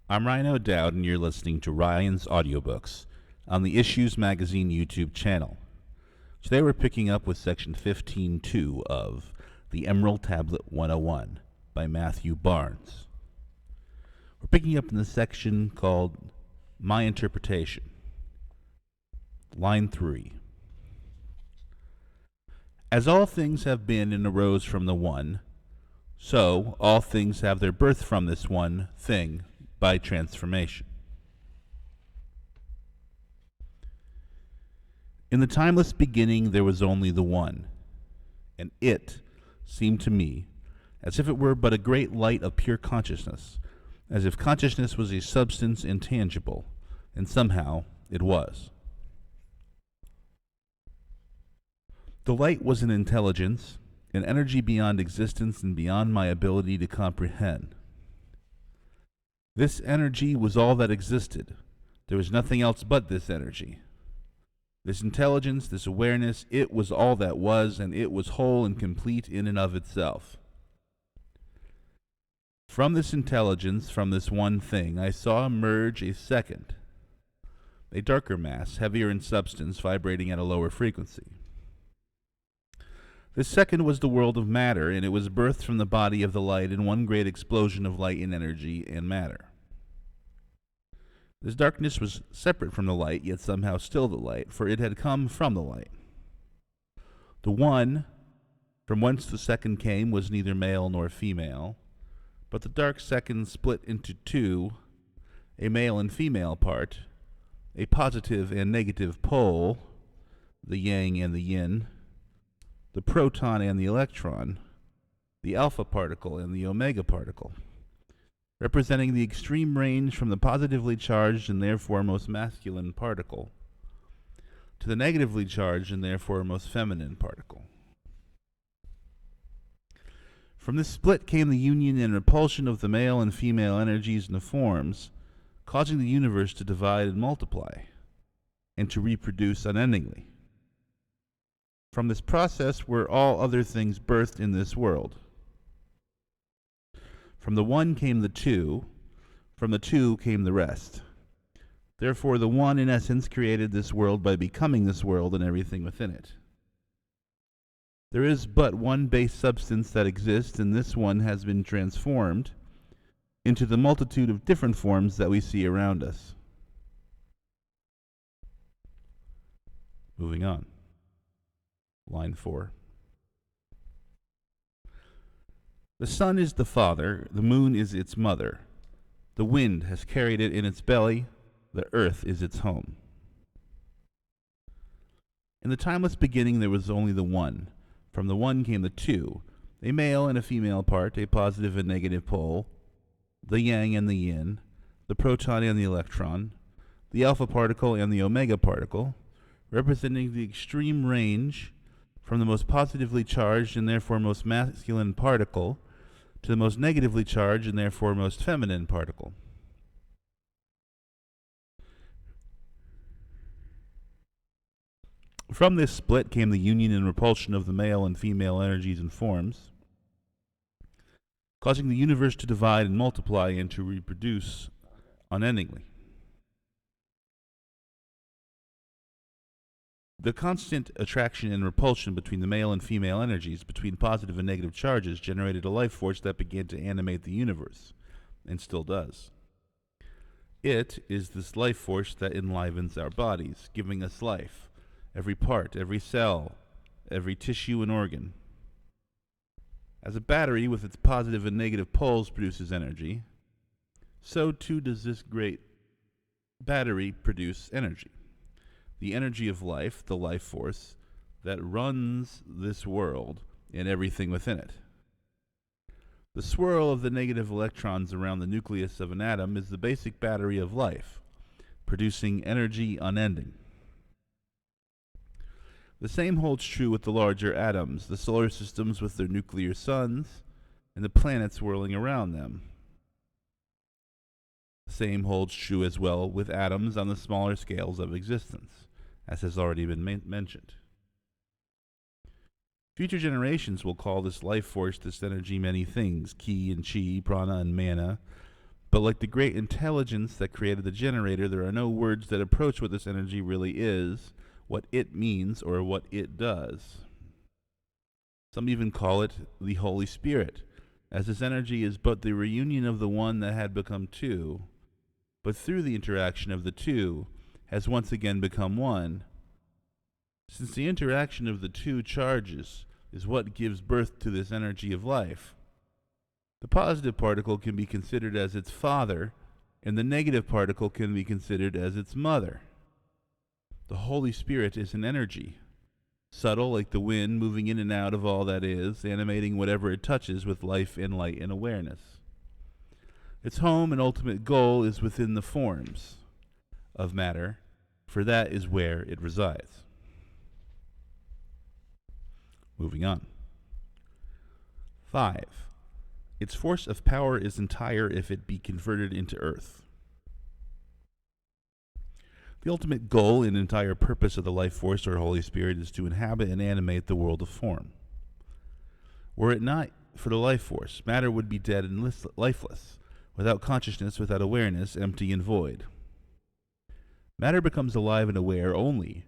I'm Ryan O'Doud, and you're listening to Ryan's Audiobooks on the Issues Magazine YouTube channel. Today we're picking up with section 15.2 of The Emerald Tablet 101 by Matthew Barnes. We're picking up in the section called My Interpretation. Line 3. As all things have been and arose from the one, so all things have their birth from this one thing by transformation. In the timeless beginning there was only the one, and it seemed to me as if it were but a great light of pure consciousness, as if consciousness was a substance intangible, and somehow it was. The light was an intelligence, an energy beyond existence and beyond my ability to comprehend. This energy was all that existed. There was nothing else but this energy. This intelligence, this awareness, it was all that was, and it was whole and complete in and of itself. From this intelligence, from this one thing, I saw emerge a second, a darker mass, heavier in substance, vibrating at a lower frequency. This second was the world of matter, and it was birthed from the body of the light in one great explosion of light and energy and matter. This darkness was separate from the light, yet somehow still the light, for it had come from the light. The one, from whence the second came, was neither male nor female, but the dark second split into two, a male and female part, a positive and negative pole, the yang and the yin, the proton and the electron, the alpha particle and the omega particle, representing the extreme range from the positively charged and therefore most masculine particle to the negatively charged and therefore most feminine particle. From this split came the union and repulsion of the male and female energies and the forms, causing the universe to divide and multiply, and to reproduce unendingly. From this process were all other things birthed in this world. From the one came the two, from the two came the rest. Therefore the one in essence created this world by becoming this world and everything within it. There is but one base substance that exists, and this one has been transformed into the multitude of different forms that we see around us. Moving on. Line 4. The sun is the father, the moon is its mother. The wind has carried it in its belly, the earth is its home. In the timeless beginning there was only the one. From the one came the two, a male and a female part, a positive and negative pole, the yang and the yin, the proton and the electron, the alpha particle and the omega particle, representing the extreme range from the most positively charged and therefore most masculine particle to the most negatively charged and therefore most feminine particle. From this split came the union and repulsion of the male and female energies and forms, causing the universe to divide and multiply and to reproduce unendingly. The constant attraction and repulsion between the male and female energies, between positive and negative charges, generated a life force that began to animate the universe, and still does. It is this life force that enlivens our bodies, giving us life, every part, every cell, every tissue and organ. As a battery with its positive and negative poles produces energy, so too does this great battery produce energy. The energy of life, the life force, that runs this world and everything within it. The swirl of the negative electrons around the nucleus of an atom is the basic battery of life, producing energy unending. The same holds true with the larger atoms, the solar systems with their nuclear suns, and the planets whirling around them. The same holds true as well with atoms on the smaller scales of existence, as has already been mentioned. Future generations will call this life force, this energy, many things: ki and chi, prana and mana, But like the great intelligence that created the generator, there are no words that approach what this energy really is, what it means, or what it does. Some even call it the Holy Spirit, as this energy is but the reunion of the one that had become two, but through the interaction of the two has once again become one. Since the interaction of the two charges is what gives birth to this energy of life, the positive particle can be considered as its father, and the negative particle can be considered as its mother. The Holy Spirit is an energy, subtle like the wind, moving in and out of all that is, animating whatever it touches with life and light and awareness. Its home and ultimate goal is within the forms of matter, for that is where it resides. Moving on. 5. Its force of power is entire if it be converted into earth. The ultimate goal and entire purpose of the life force or Holy Spirit is to inhabit and animate the world of form. Were it not for the life force, matter would be dead and lifeless, without consciousness, without awareness, empty and void. Matter becomes alive and aware only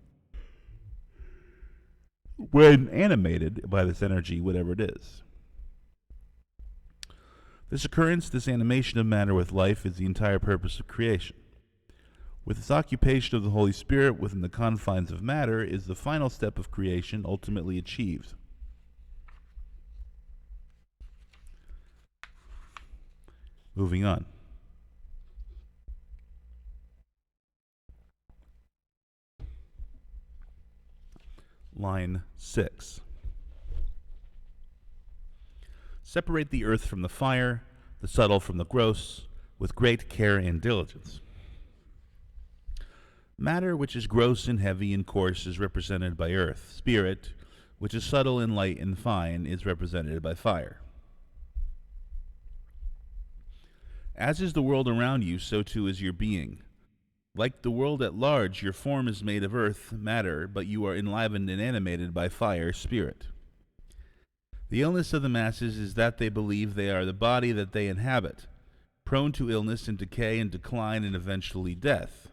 when animated by this energy, whatever it is. This occurrence, this animation of matter with life, is the entire purpose of creation. With this occupation of the Holy Spirit within the confines of matter is the final step of creation ultimately achieved. Moving on. Line 6. Separate the earth from the fire, the subtle from the gross, with great care and diligence. Matter, which is gross and heavy and coarse, is represented by earth. Spirit, which is subtle and light and fine, is represented by fire. As is the world around you, so too is your being. Like the world at large, your form is made of earth, matter, but you are enlivened and animated by fire, spirit. The illness of the masses is that they believe they are the body that they inhabit, prone to illness and decay and decline and eventually death.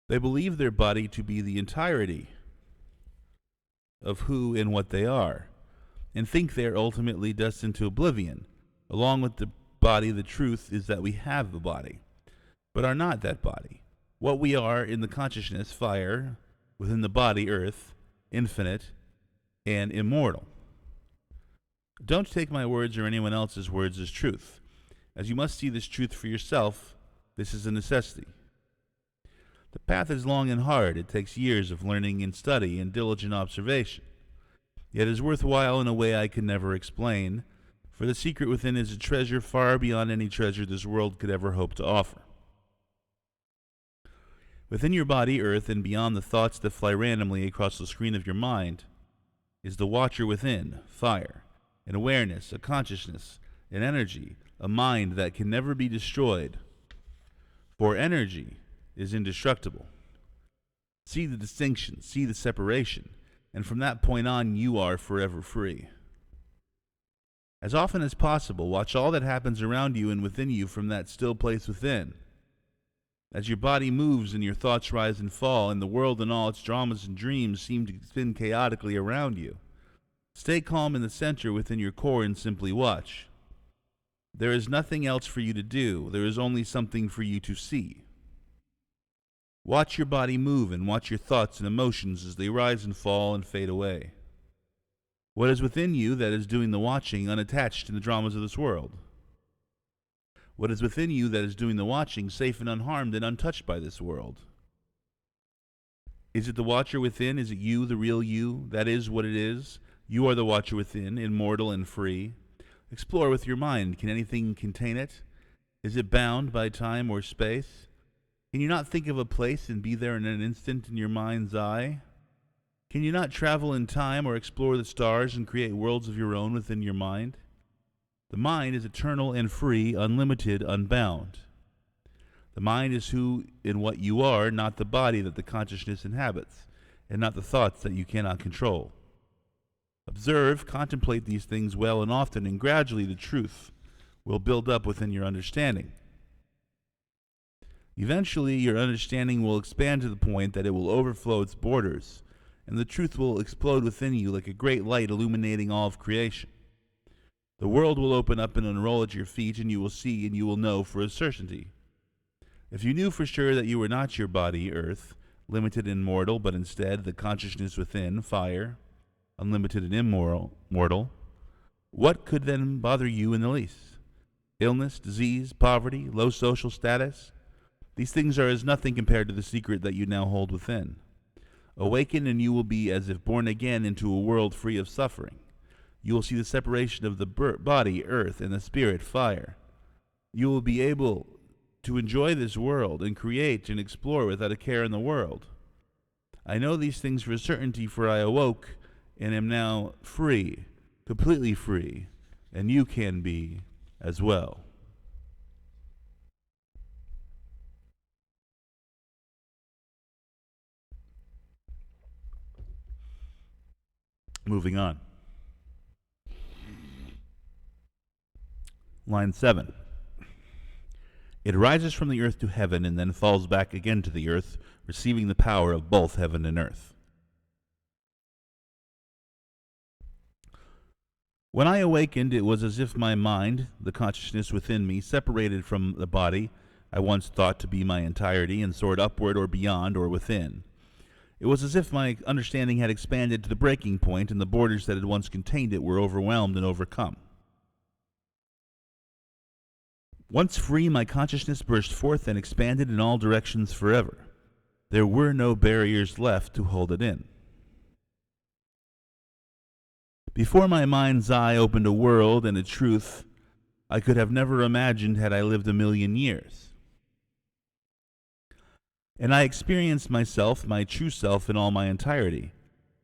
They believe their body to be the entirety of who and what they are, and think they are ultimately destined to oblivion. Along with the body, the truth is that we have a body, but are not that body. What we are in the consciousness, fire, within the body, earth, infinite, and immortal. Don't take my words or anyone else's words as truth. As you must see this truth for yourself, this is a necessity. The path is long and hard. It takes years of learning and study and diligent observation. Yet it is worthwhile in a way I can never explain, for the secret within is a treasure far beyond any treasure this world could ever hope to offer. Within your body, earth, and beyond the thoughts that fly randomly across the screen of your mind, is the watcher within, fire, an awareness, a consciousness, an energy, a mind that can never be destroyed. For energy is indestructible. See the distinction, see the separation, and from that point on you are forever free. As often as possible, watch all that happens around you and within you from that still place within. As your body moves and your thoughts rise and fall, and the world and all its dramas and dreams seem to spin chaotically around you, stay calm in the center within your core and simply watch. There is nothing else for you to do. There is only something for you to see. Watch your body move and watch your thoughts and emotions as they rise and fall and fade away. What is within you that is doing the watching, unattached in the dramas of this world? What is within you that is doing the watching, safe and unharmed and untouched by this world? Is it the watcher within? Is it you, the real you? That is what it is. You are the watcher within, immortal and free. Explore with your mind. Can anything contain it? Is it bound by time or space? Can you not think of a place and be there in an instant in your mind's eye? Can you not travel in time or explore the stars and create worlds of your own within your mind? The mind is eternal and free, unlimited, unbound. The mind is who and what you are, not the body that the consciousness inhabits, and not the thoughts that you cannot control. Observe, contemplate these things well and often, and gradually the truth will build up within your understanding. Eventually, your understanding will expand to the point that it will overflow its borders, and the truth will explode within you like a great light illuminating all of creation. The world will open up and unroll at your feet, and you will see and you will know for a certainty. If you knew for sure that you were not your body, earth, limited and mortal, but instead the consciousness within, fire, unlimited and immortal, what could then bother you in the least? Illness, disease, poverty, low social status? These things are as nothing compared to the secret that you now hold within. Awaken, and you will be as if born again into a world free of suffering. You will see the separation of the body, earth, and the spirit, fire. You will be able to enjoy this world and create and explore without a care in the world. I know these things for certainty, for I awoke and am now free, completely free, and you can be as well. Moving on. Line 7. It rises from the earth to heaven and then falls back again to the earth, receiving the power of both heaven and earth. When I awakened, it was as if my mind, the consciousness within me, separated from the body I once thought to be my entirety and soared upward or beyond or within. It was as if my understanding had expanded to the breaking point, and the borders that had once contained it were overwhelmed and overcome. Once free, my consciousness burst forth and expanded in all directions forever. There were no barriers left to hold it in. Before my mind's eye opened a world and a truth I could have never imagined had I lived 1,000,000 years. And I experienced myself, my true self, in all my entirety,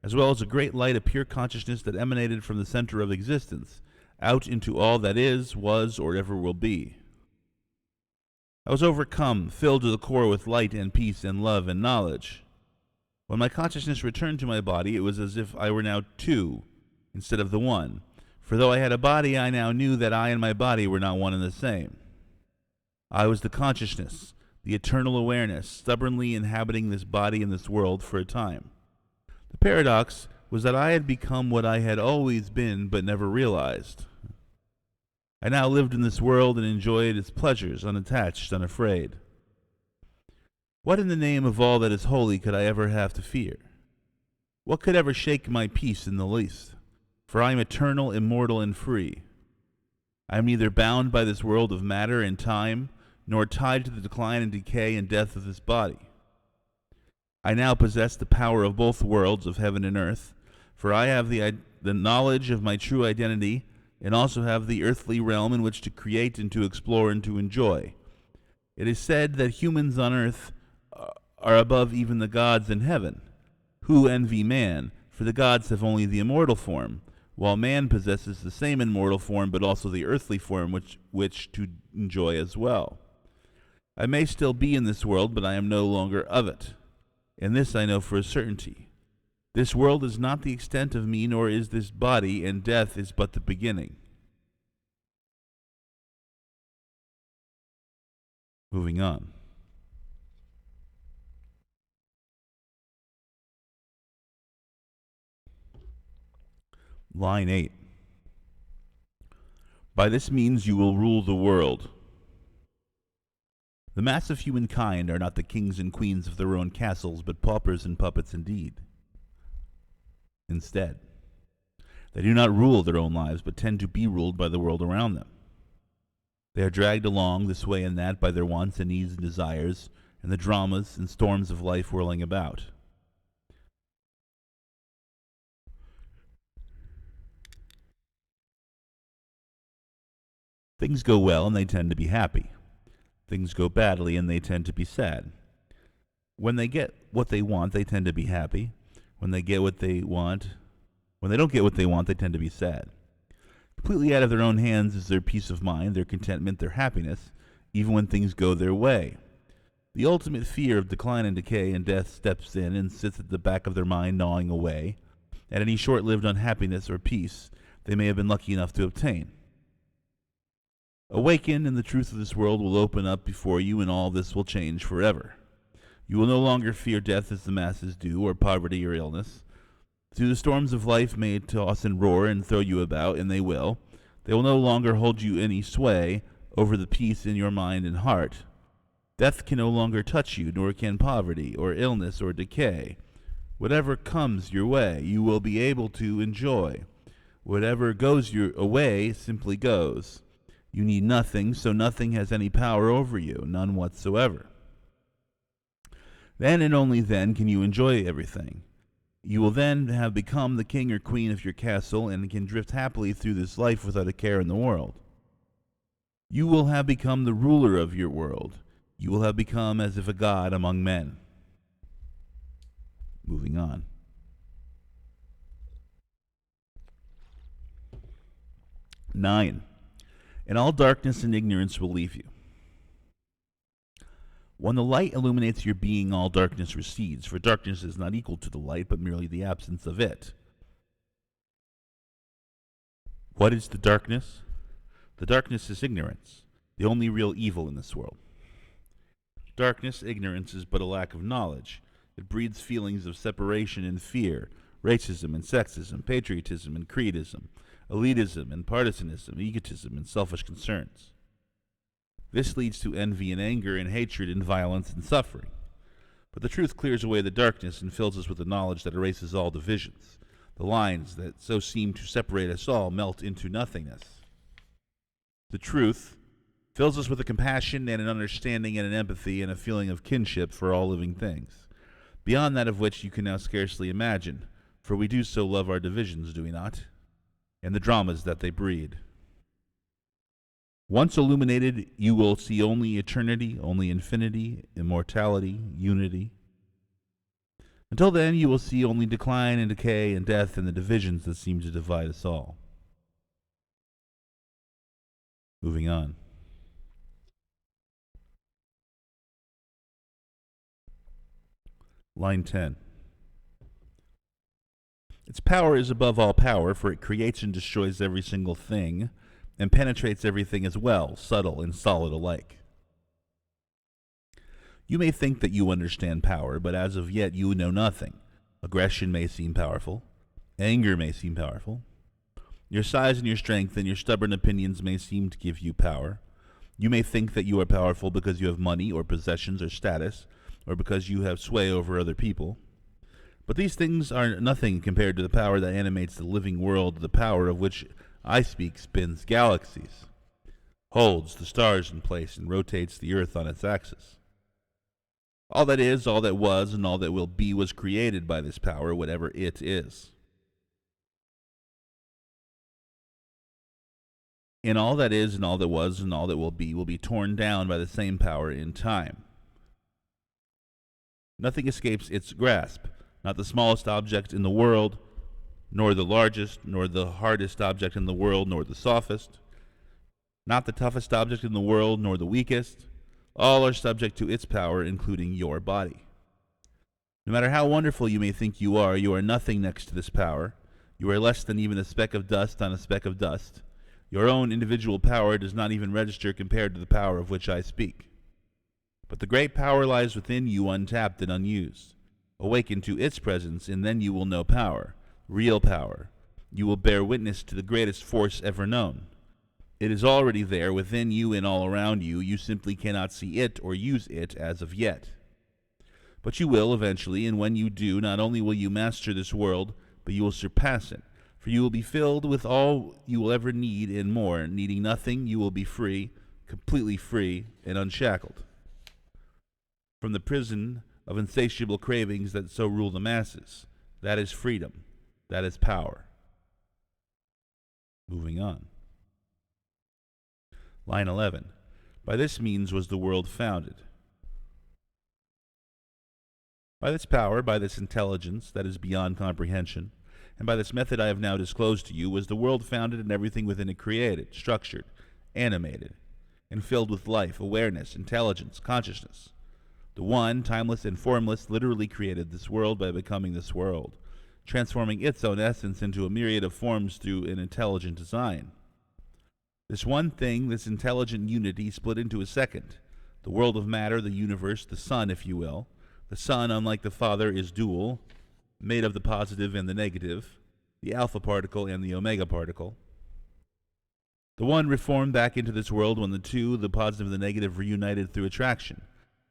as well as a great light of pure consciousness that emanated from the center of existence, out into all that is, was, or ever will be. I was overcome, filled to the core with light and peace and love and knowledge. When my consciousness returned to my body, it was as if I were now two, instead of the one. For though I had a body, I now knew that I and my body were not one and the same. I was the consciousness, the eternal awareness, stubbornly inhabiting this body and this world for a time. The paradox was that I had become what I had always been but never realized. I now lived in this world and enjoyed its pleasures, unattached, unafraid. What in the name of all that is holy could I ever have to fear? What could ever shake my peace in the least? For I am eternal, immortal, and free. I am neither bound by this world of matter and time, nor tied to the decline and decay and death of this body. I now possess the power of both worlds of heaven and earth, for I have the knowledge of my true identity, and also have the earthly realm in which to create and to explore and to enjoy. It is said that humans on earth are above even the gods in heaven. Who envy man? For the gods have only the immortal form, while man possesses the same immortal form but also the earthly form which to enjoy as well. I may still be in this world, but I am no longer of it. And this I know for a certainty. This world is not the extent of me, nor is this body, and death is but the beginning. Moving on. Line 8. By this means you will rule the world. The mass of humankind are not the kings and queens of their own castles, but paupers and puppets indeed. Instead, they do not rule their own lives, but tend to be ruled by the world around them. They are dragged along this way and that by their wants and needs and desires, and the dramas and storms of life whirling about. Things go well and they tend to be happy. Things go badly and they tend to be sad. When they get what they want, they tend to be happy. When they don't get what they want, they tend to be sad. Completely out of their own hands is their peace of mind, their contentment, their happiness, even when things go their way. The ultimate fear of decline and decay and death steps in and sits at the back of their mind, gnawing away at any short-lived unhappiness or peace they may have been lucky enough to obtain. Awaken, and the truth of this world will open up before you, and all this will change forever. You will no longer fear death as the masses do, or poverty or illness. Through the storms of life may toss and roar and throw you about, and they will no longer hold you any sway over the peace in your mind and heart. Death can no longer touch you, nor can poverty, or illness, or decay. Whatever comes your way, you will be able to enjoy. Whatever goes your way simply goes. You need nothing, so nothing has any power over you, none whatsoever. Then and only then can you enjoy everything. You will then have become the king or queen of your castle and can drift happily through this life without a care in the world. You will have become the ruler of your world. You will have become as if a god among men. Moving on. Nine. And all darkness and ignorance will leave you. When the light illuminates your being, all darkness recedes, for darkness is not equal to the light, but merely the absence of it. What is the darkness? The darkness is ignorance, the only real evil in this world. Darkness, ignorance, is but a lack of knowledge. It breeds feelings of separation and fear, racism and sexism, patriotism and creedism, elitism and partisanism, egotism and selfish concerns. This leads to envy and anger and hatred and violence and suffering. But the truth clears away the darkness and fills us with the knowledge that erases all divisions. The lines that so seem to separate us all melt into nothingness. The truth fills us with a compassion and an understanding and an empathy and a feeling of kinship for all living things, beyond that of which you can now scarcely imagine, for we do so love our divisions, do we not? And the dramas that they breed. Once illuminated, you will see only eternity, only infinity, immortality, unity. Until then, you will see only decline and decay and death and the divisions that seem to divide us all. Moving on. Line 10. Its power is above all power, for it creates and destroys every single thing, and penetrates everything as well, subtle and solid alike. You may think that you understand power, but as of yet you know nothing. Aggression may seem powerful. Anger may seem powerful. Your size and your strength and your stubborn opinions may seem to give you power. You may think that you are powerful because you have money or possessions or status, or because you have sway over other people. But these things are nothing compared to the power that animates the living world, the power of which I speak spins galaxies, holds the stars in place, and rotates the earth on its axis. All that is, all that was, and all that will be was created by this power, whatever it is. And all that is, and all that was, and all that will be torn down by the same power in time. Nothing escapes its grasp, not the smallest object in the world, nor the largest, nor the hardest object in the world, nor the softest, not the toughest object in the world, nor the weakest. All are subject to its power, including your body. No matter how wonderful you may think you are nothing next to this power. You are less than even a speck of dust on a speck of dust. Your own individual power does not even register compared to the power of which I speak. But the great power lies within you, untapped and unused. Awaken to its presence, and then you will know power. Real power. You will bear witness to the greatest force ever known. It is already there within you and all around you. You simply cannot see it or use it as of yet. But you will eventually, and when you do, not only will you master this world, but you will surpass it. For you will be filled with all you will ever need and more. Needing nothing, you will be free, completely free and unshackled from the prison of insatiable cravings that so rule the masses. That is freedom. That is power. Moving on. Line 11. By this means was the world founded. By this power, by this intelligence that is beyond comprehension, and by this method I have now disclosed to you, was the world founded and everything within it created, structured, animated, and filled with life, awareness, intelligence, consciousness. The One, timeless and formless, literally created this world by becoming this world, transforming its own essence into a myriad of forms through an intelligent design. This one thing, this intelligent unity, split into a second. The world of matter, the universe, the sun, if you will. The sun, unlike the Father, is dual, made of the positive and the negative, the alpha particle and the omega particle. The one reformed back into this world when the two, the positive and the negative, reunited through attraction.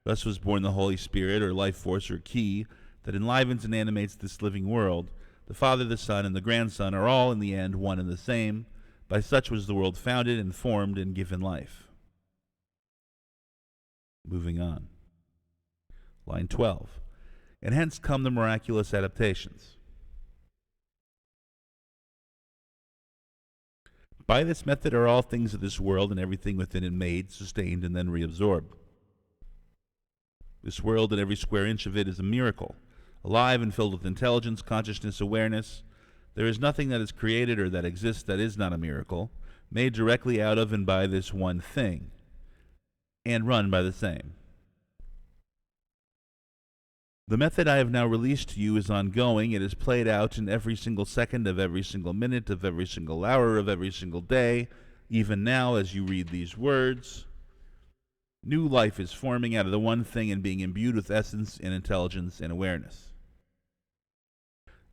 Thus was born the Holy Spirit, or life force, or key, that enlivens and animates this living world. The Father, the Son, and the Grandson are all, in the end, one and the same. By such was the world founded and formed and given life. Moving on. Line 12. And hence come the miraculous adaptations. By this method are all things of this world and everything within it made, sustained, and then reabsorbed. This world and every square inch of it is a miracle, alive and filled with intelligence, consciousness, awareness. There is nothing that is created or that exists that is not a miracle, made directly out of and by this one thing, and run by the same. The method I have now released to you is ongoing. It is played out in every single second of every single minute of every single hour of every single day. Even now, as you read these words, new life is forming out of the one thing and being imbued with essence and intelligence and awareness.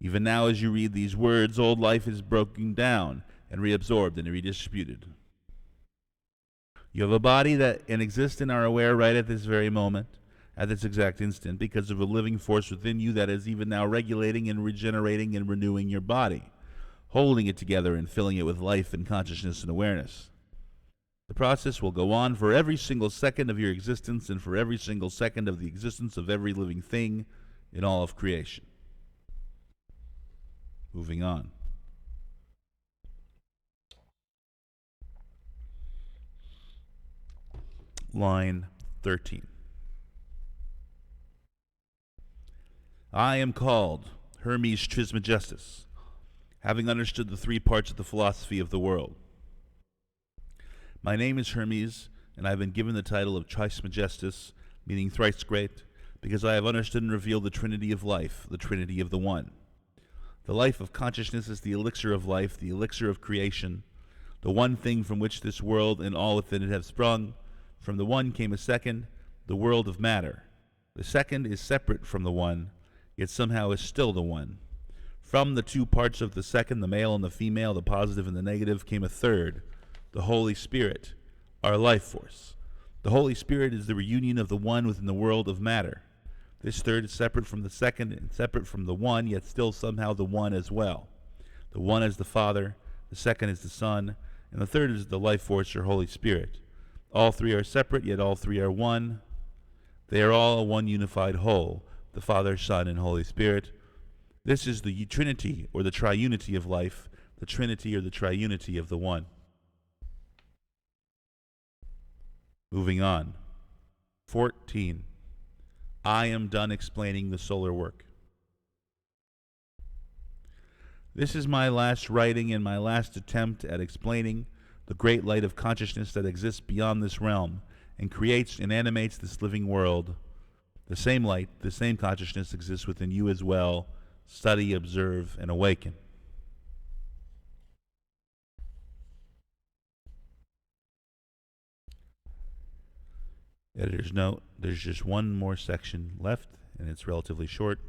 Even now, as you read these words, old life is broken down and reabsorbed and redistributed. You have a body that and exist and are aware right at this very moment, at this exact instant, because of a living force within you that is even now regulating and regenerating and renewing your body, holding it together and filling it with life and consciousness and awareness. The process will go on for every single second of your existence and for every single second of the existence of every living thing in all of creation. Moving on. Line 13. I am called Hermes Trismegistus, having understood the three parts of the philosophy of the world. My name is Hermes, and I have been given the title of Trismegistus, meaning thrice great, because I have understood and revealed the Trinity of life, the Trinity of the One. The life of consciousness is the elixir of life, the elixir of creation, the one thing from which this world and all within it have sprung. From the one came a second, the world of matter. The second is separate from the one, yet somehow is still the one. From the two parts of the second, the male and the female, the positive and the negative, came a third, the Holy Spirit, our life force. The Holy Spirit is the reunion of the one within the world of matter. This third is separate from the second and separate from the one, yet still somehow the one as well. The one is the Father, the second is the Son, and the third is the life force or Holy Spirit. All three are separate, yet all three are one. They are all one unified whole, the Father, Son, and Holy Spirit. This is the Trinity, or the triunity of life, the Trinity or the triunity of the One. Moving on. 14. I am done explaining the solar work. This is my last writing and my last attempt at explaining the great light of consciousness that exists beyond this realm and creates and animates this living world. The same light, the same consciousness exists within you as well. Study, observe, and awaken. Editor's note, there's just one more section left, and it's relatively short.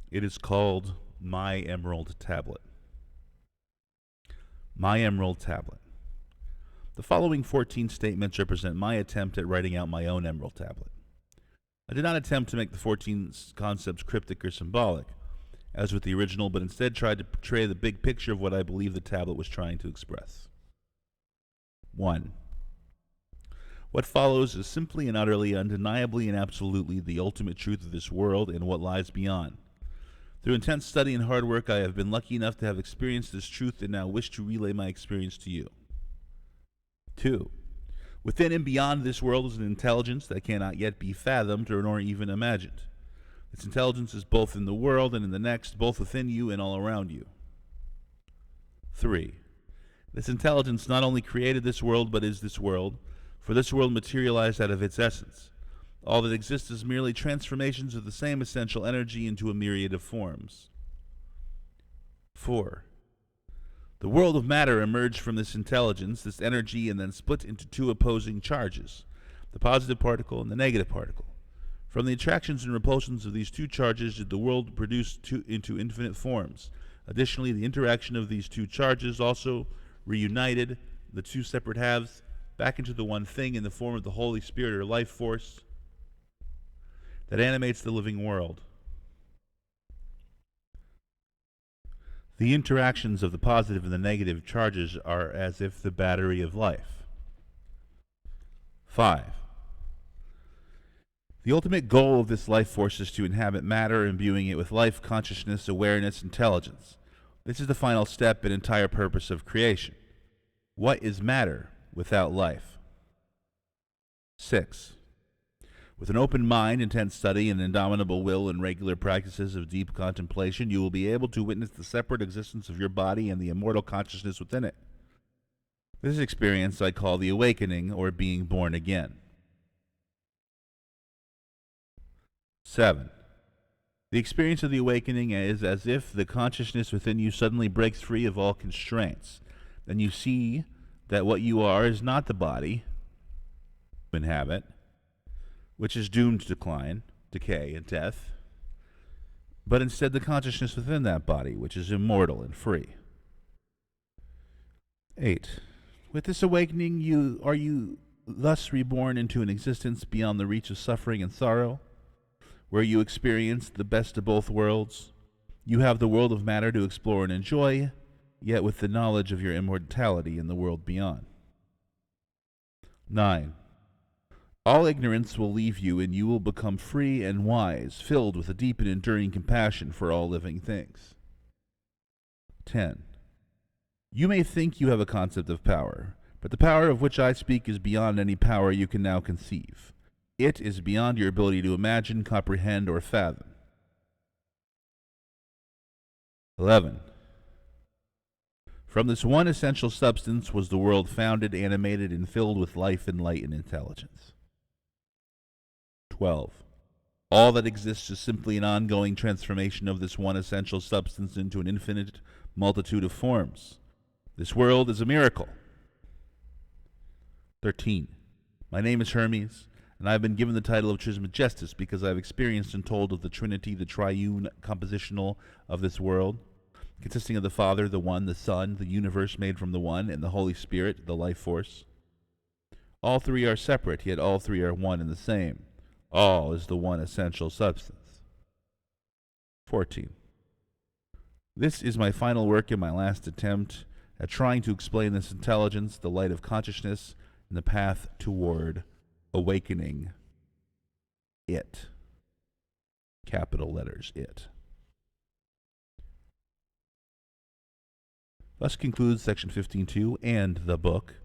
It is called My Emerald Tablet. My Emerald Tablet. The following 14 statements represent my attempt at writing out my own Emerald Tablet. I did not attempt to make the 14 concepts cryptic or symbolic, as with the original, but instead tried to portray the big picture of what I believe the tablet was trying to express. 1. What follows is simply and utterly, undeniably and absolutely the ultimate truth of this world and what lies beyond. Through intense study and hard work, I have been lucky enough to have experienced this truth and now wish to relay my experience to you. 2. Within and beyond this world is an intelligence that cannot yet be fathomed or nor even imagined. This intelligence is both in the world and in the next, both within you and all around you. 3. This intelligence not only created this world, but is this world, for this world materialized out of its essence. All that exists is merely transformations of the same essential energy into a myriad of forms. 4. The world of matter emerged from this intelligence, this energy, and then split into two opposing charges, the positive particle and the negative particle. From the attractions and repulsions of these two charges did the world produce into infinite forms. Additionally, the interaction of these two charges also reunited the two separate halves back into the one thing in the form of the Holy Spirit or life force that animates the living world. The interactions of the positive and the negative charges are as if the battery of life. 5. The ultimate goal of this life force is to inhabit matter, imbuing it with life, consciousness, awareness, intelligence. This is the final step and entire purpose of creation. What is matter without life? 6. With an open mind, intense study, and indomitable will and regular practices of deep contemplation, you will be able to witness the separate existence of your body and the immortal consciousness within it. This experience I call the awakening, or being born again. 7. The experience of the awakening is as if the consciousness within you suddenly breaks free of all constraints. Then you see that what you are is not the body you inhabit, which is doomed to decline, decay, and death, but instead the consciousness within that body, which is immortal and free. 8. With this awakening, you are thus reborn into an existence beyond the reach of suffering and sorrow, where you experience the best of both worlds. You have the world of matter to explore and enjoy, yet with the knowledge of your immortality in the world beyond. 9. All ignorance will leave you, and you will become free and wise, filled with a deep and enduring compassion for all living things. 10. You may think you have a concept of power, but the power of which I speak is beyond any power you can now conceive. It is beyond your ability to imagine, comprehend, or fathom. 11. From this one essential substance was the world founded, animated, and filled with life and light and intelligence. 12. All that exists is simply an ongoing transformation of this one essential substance into an infinite multitude of forms. This world is a miracle. 13. My name is Hermes, and I have been given the title of Trismegistus because I have experienced and told of the Trinity, the triune compositional of this world, consisting of the Father, the One, the Son, the universe made from the One, and the Holy Spirit, the life force. All three are separate, yet all three are one and the same. All is the one essential substance. 14. This is my final work and my last attempt at trying to explain this intelligence, the light of consciousness, and the path toward awakening it. Capital letters, it. Thus concludes section 15.2 and the book,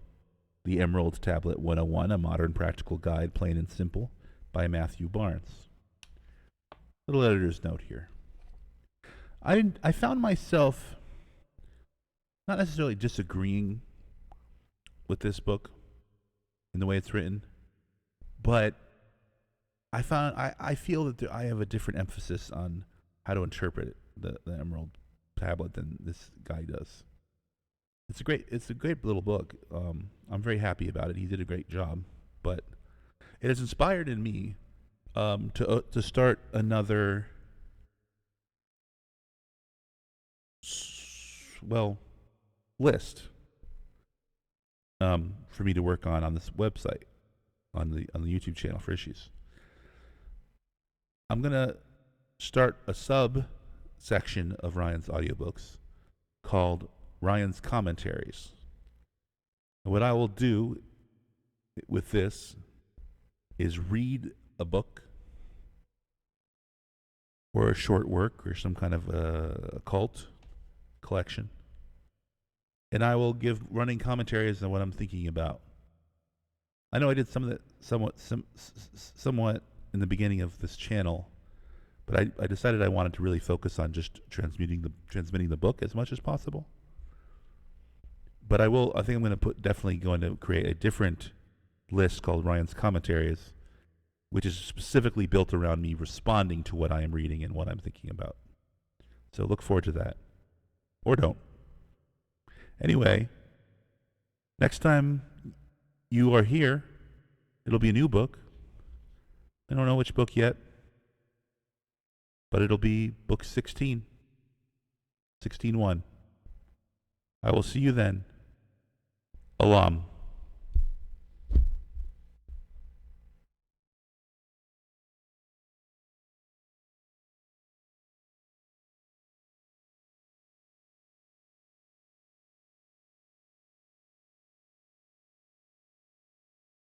The Emerald Tablet 101, A Modern Practical Guide, Plain and Simple, by Matthew Barnes. Little editor's note here. I found myself not necessarily disagreeing with this book in the way it's written, but I feel that I have a different emphasis on how to interpret the Emerald Tablet than this guy does. It's a great little book. I'm very happy about it. He did a great job, but it has inspired in me to start another list for me to work on this website, on the YouTube channel for issues. I'm gonna start a sub section of Ryan's audiobooks called Ryan's Commentaries. And what I will do with this is read a book or a short work or some kind of occult collection, and I will give running commentaries on what I'm thinking about. I know I did some of that somewhat in the beginning of this channel, but I decided I wanted to really focus on just transmitting the book as much as possible. But I think I'm definitely going to create a different list called Ryan's Commentaries, which is specifically built around me responding to what I am reading and what I'm thinking about. So look forward to that. Or don't. Anyway, next time you are here, it'll be a new book. I don't know which book yet, but it'll be book 16. 16:1. I will see you then. Alam.